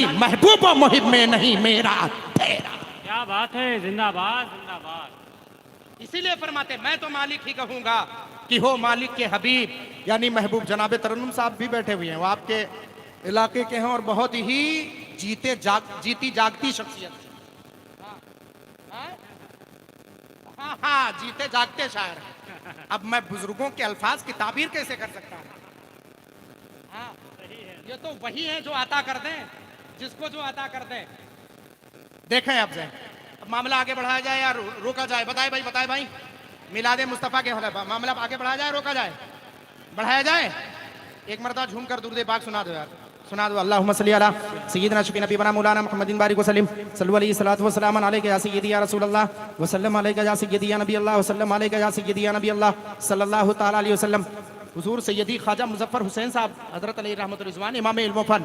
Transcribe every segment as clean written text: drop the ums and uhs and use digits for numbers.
यानी महबूब व मुहिब में नहीं मेरा तेरा। क्या बात है, जिंदाबाद जिंदाबाद। इसीलिए फरमाते मैं तो मालिक ही कहूंगा कि हो मालिक के हबीब, यानी महबूब। जनाब तरन्नुम साहब भी बैठे हुए हैं, वो आपके इलाके के हैं और बहुत ही जीती जागती शख्सियत। हाँ हाँ, जीते जागते शायर हैं। अब मैं बुजुर्गों के अल्फाज की ताबीर कैसे कर सकता हूँ? हाँ, ये तो वही है जो अता कर दें, जिसको जो अता कर दें। देखें अब मामला आगे बढ़ाया जाए या रोका जाए? बताए भाई मिलादे मुस्तफ़ा के मामला आगे बढ़ाया जाए, रोका जाए? बढ़ाया जाए। एक मरतबा झूम कर दुरूद पाक सुना दो यार, सुना दो। अल्लाहुम्मा सल्ली अला सय्यिदना शफी नबीना मौलाना मुहम्मदिन बारिक वसल्लम सल्लल्लाहु अलैहि सल्लल्लाहु वसल्लम अलैका या सय्यिदी या रसूलल्लाह वसल्लम अलैका या सय्यिदी या नबी अल्लाह वसल्लम अलैका या सय्यिदी या नबी अल्लाह सल्लल्लाहु तआला अलैहि वसल्लम। हुजूर सैयदी ख्वाजा मुजफ्फर हुसैन साहब हजरत अलैहि रहमतुल रिजवान इमाम इल्म व फन,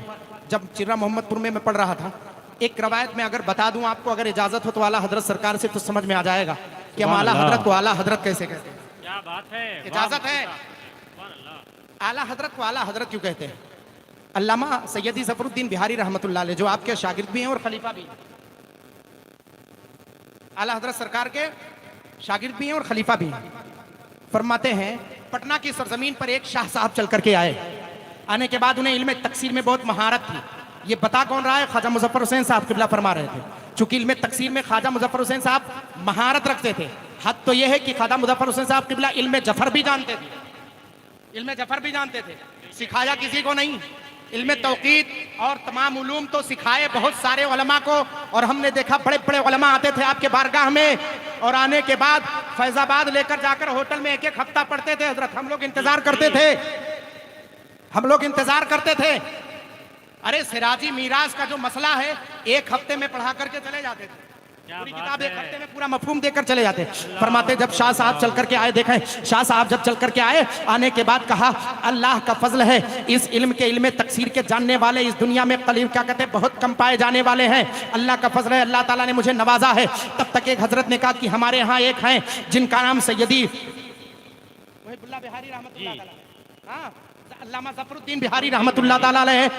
जब चिर्रा मोहम्मदपुर में मैं पढ़ रहा था, एक रवायत में अगर बता दूं आपको, अगर इजाजत हो तो आला हजरत सरकार से तो समझ में आ जाएगा कि हम आला हजरत को आला हजरत कैसे कहते हैं। क्या बात है, इजाजत है? आला हजरत को आला हजरत क्यों कहते हैं? अल्लामा सैयदी ज़फरुद्दीन बिहारी रहमतुल्लाह अलैह, जो आपके शागिर्द भी हैं और खलीफा भी हैं, आला हजरत सरकार के शागिर्द भी हैं और खलीफा भी हैं, फरमाते हैं पटना की सरजमीन पर एक शाह साहब चल करके आए। आने के बाद उन्हें इल्म तकसीर में बहुत महारत थी। ये बता कौन रहा है? ख्वाजा मुजफ्फर हुसैन साहब किबला फरमा रहे थे। चूंकि इल्म तकसीर में ख्वाजा मुजफ्फर हुसैन साहब महारत रखते थे। हद तो यह है कि ख्वाजा मुजफ्फर हुसैन साहब किबला इल्म जफर भी जानते थे, इल्म जफर भी जानते थे। सिखाया किसी को नहीं, इल्म तौकीद और तमाम उलूम तो सिखाए बहुत सारे उलमा को। और हमने देखा बड़े बड़े उलमा आते थे आपके बारगाह में, और आने के बाद फैजाबाद लेकर जाकर होटल में एक एक हफ्ता पढ़ते थे। हजरत हम लोग इंतजार करते थे, हम लोग इंतजार करते थे। अरे सिराजी मीराज का जो मसला है, एक हफ्ते में पढ़ा करके चले जाते थे। पूरी किताब एक हफ्ते में पूरा मफहूम देकर चले जाते। फरमाते जब शाह साहब चल करके आए, देखें शाह साहब जब चल करके आए, आने के बाद कहा अल्लाह का फजल है, इस इल्म के इल्म तकसीर के जानने वाले इस दुनिया में कलील क्या कहते हैं, बहुत कम पाए जाने वाले हैं। अल्लाह का फजल है, अल्लाह ताला ने मुझे नवाजा है। तब तक एक हजरत ने कहा कि हमारे यहाँ एक हैं जिनका नाम सैयदी बिहारी रहमतुल्लाह ताला, हाँ, अल्लामा ज़फरुद्दीन बिहारी रहमतुल्लाह ताला अलैह,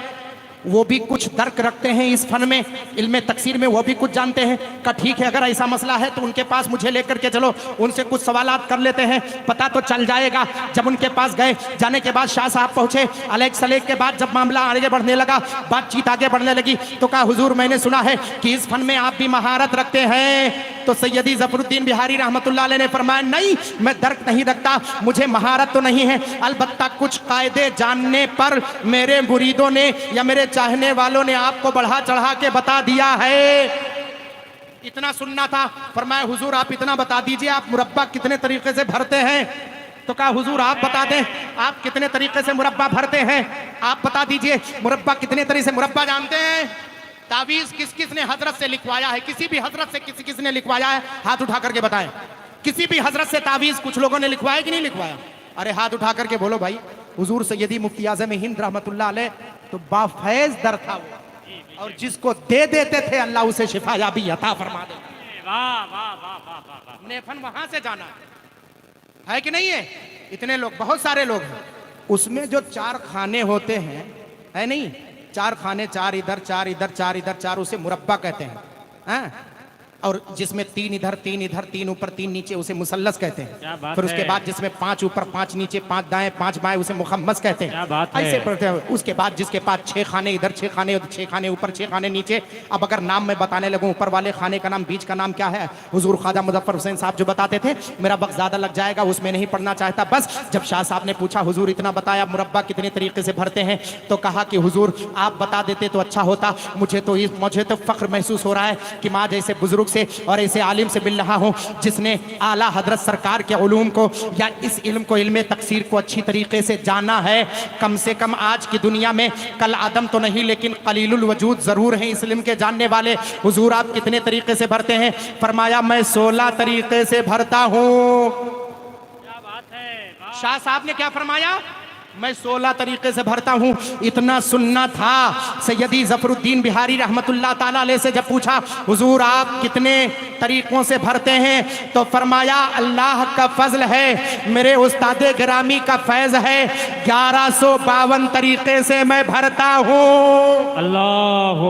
वो भी कुछ दर्क रखते हैं इस फन में, इल्म तकसीर में, वो भी कुछ जानते हैं। का ठीक है, अगर ऐसा मसला है तो उनके पास मुझे लेकर के चलो, उनसे कुछ सवालात कर लेते हैं, पता तो चल जाएगा। जब उनके पास गए, जाने के बाद शाह साहब पहुंचे। अलग सलेक के बाद जब मामला आगे बढ़ने लगा, बातचीत आगे बढ़ने लगी, तो कहा हुजूर मैंने सुना है कि इस फन में आप भी महारत रखते हैं। तो सैयदी ज़फरुद्दीन बिहारी रहमतुल्लाह अलैह ने फरमाया नहीं, मैं दर्क नहीं रखता, मुझे महारत तो नहीं है, अलबत्ता कुछ कायदे जानने पर मेरे मुरीदों ने या मेरे चाहने वालों ने आपको बढ़ा चढ़ा के बता दिया है। इतना सुनना था। फरमाया हुजूर आप इतना बता दीजिए, आप मुरब्बा कितने तरीके से भरते हैं? तो कहा हुजूर आप बता दें, आप कितने तरीके से मुरब्बा भरते हैं, आप बता दीजिए मुरब्बा कितने तरीके से मुरब्बा जानते हैं? तावीज़ किस किस ने हजरत से लिखवाया है? किसी भी हजरत से किसी किस ने लिखवाया है? हाथ उठा करके बताएं। किसी भी हजरत से तावीज़ कुछ लोगों ने लिखवाया कि नहीं लिखवाया? अरे हाथ उठा करके बोलो भाई। हुजूर सैयदी मुफ्ती आज़म हिंद रहमतुल्लाह अलैह तो बाफैज़ दर था वो, और जिसको दे देते थे अल्लाह उसे शिफायाबी अता फरमा दे। वाह वाह वाह वाह वाह। नेफन वहां से जाना है कि नहीं है? इतने लोग, बहुत सारे लोग हैं उसमें। जो 4 खाने होते हैं, है नहीं, 4 खाने, 4 इधर 4 इधर 4 इधर 4, उसे मुरब्बा कहते हैं, हाँ? और जिसमें 3 इधर 3 इधर 3 ऊपर 3 नीचे उसे मुसल्लस कहते हैं। फिर उसके बाद जिसमें 5 ऊपर 5 नीचे 5 दाएं 5 बाएं उसे मुखम्मस कहते हैं। ऐसे पढ़ते हैं। उसके बाद जिसके पास 6 खाने इधर 6 खाने 6 खाने ऊपर 6 खाने नीचे। अब अगर नाम मैं बताने लगूं, ऊपर वाले खाने का नाम, बीच का नाम क्या है, हुजूर ख्वाजा मुजफ्फर हुसैन साहब जो बताते थे, मेरा वक्त ज्यादा लग जाएगा, उसमें नहीं पढ़ना चाहता। बस जब शाह साहब ने पूछा हुजूर इतना बताया, मुरब्बा कितने तरीके से भरते हैं, तो कहा कि हुजूर आप बता देते तो अच्छा होता। मुझे तो फख्र महसूस हो रहा है कि माँ जैसे बुजुर्ग से और ऐसे आलिम से मिल रहा हूँ जिसने आला हजरत सरकार के उलूम को या इस इल्म को, इल्म तकसीर को अच्छी तरीके से जाना है। कम से कम आज की दुनिया में कल आदम तो नहीं लेकिन कलीलुल वजूद जरूर हैं इस इल्म के जानने वाले। हुजूर आप कितने तरीके से भरते हैं? फरमाया मैं 16 तरीके से भरता हूँ। क्या बात है। शाह साहब ने क्या फरमाया? मैं 16 तरीके से भरता हूँ। इतना सुनना था। सैयदी ज़फरुद्दीन बिहारी रहमतुल्लाह ताला अलैह से जब पूछा हुजूर आप कितने तरीकों से भरते हैं, तो फरमाया अल्लाह का फजल है, मेरे उस्ताद गिरामी का फैज़ है, 1152 तरीके से मैं भरता हूँ। अल्लाह